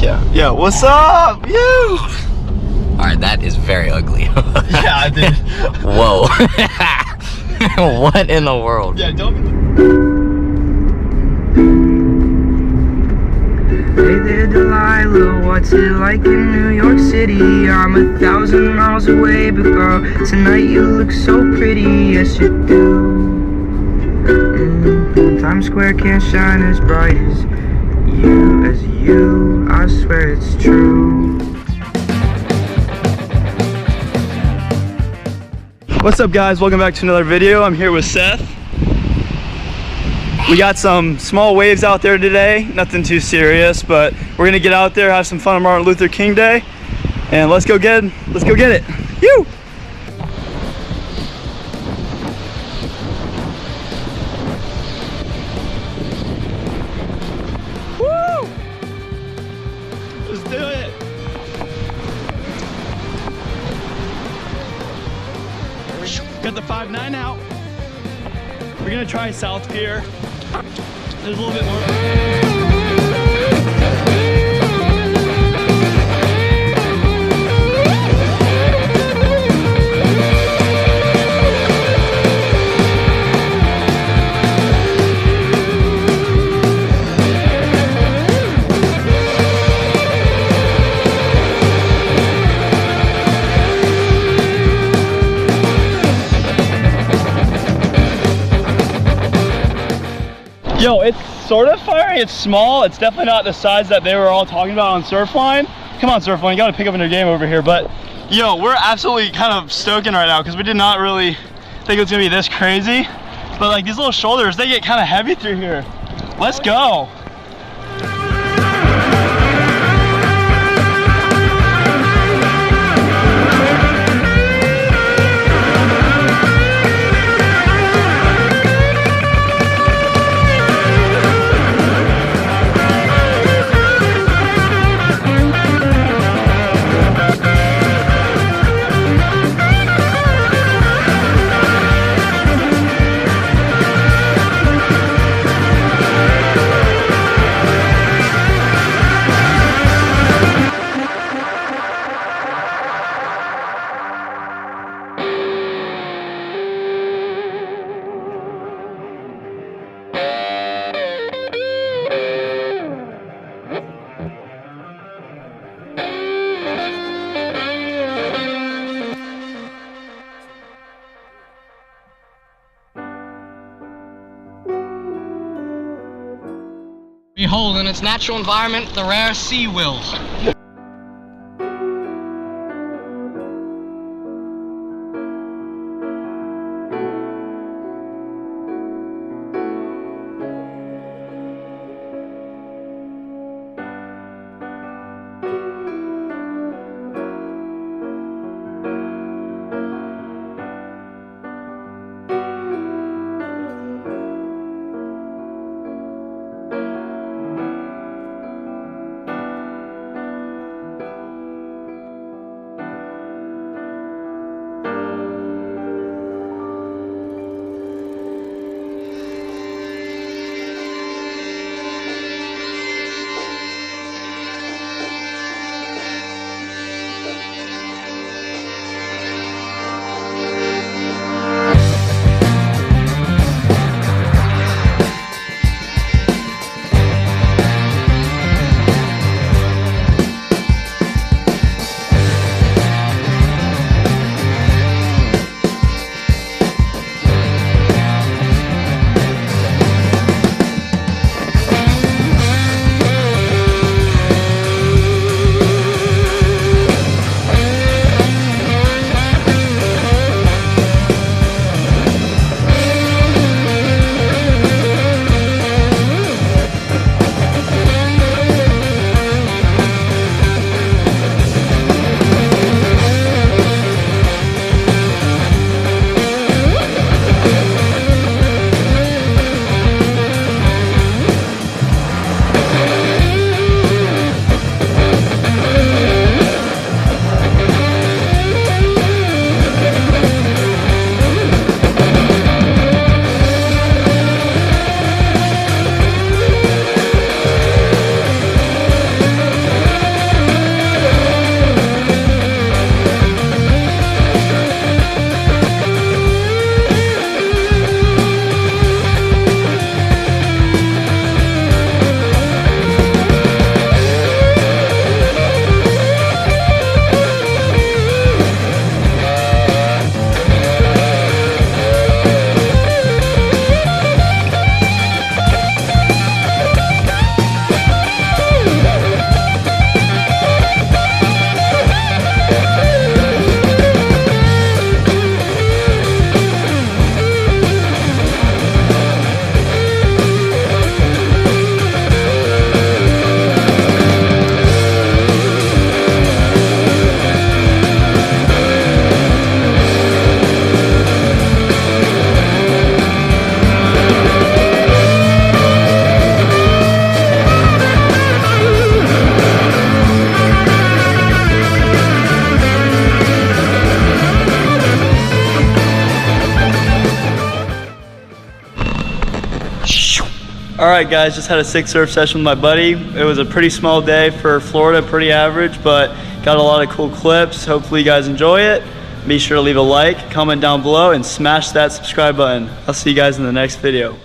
Yeah. Yeah, what's up? You. Alright, that is very ugly. Yeah, I did. Whoa. What in the world? Yeah, don't. Hey there, Delilah, what's it like in New York City? I'm 1,000 miles away, but girl, tonight you look so pretty, yes you do. Times Square can't shine as bright as you, I swear it's true. What's up, guys? Welcome back to another video. I'm here with Seth. We got some small waves out there today, nothing too serious, but we're gonna get out there, have some fun on Martin Luther King Day, and let's go get it. You. Woo! Let's do it. Got the 5.9 out. We're gonna try South Pier. There's a little bit more. Yo, it's sort of fiery. It's small. It's definitely not the size that they were all talking about on Surfline. Come on, Surfline, you gotta pick up in your game over here. But yo, we're absolutely kind of stoking right now because we did not really think it was gonna be this crazy. But like these little shoulders, they get kind of heavy through here. Let's go. Behold, in its natural environment, the rare sea will. All right, guys, just had a sick surf session with my buddy. It was a pretty small day for Florida, pretty average, but got a lot of cool clips. Hopefully you guys enjoy it. Be sure to leave a like, comment down below, and smash that subscribe button. I'll see you guys in the next video.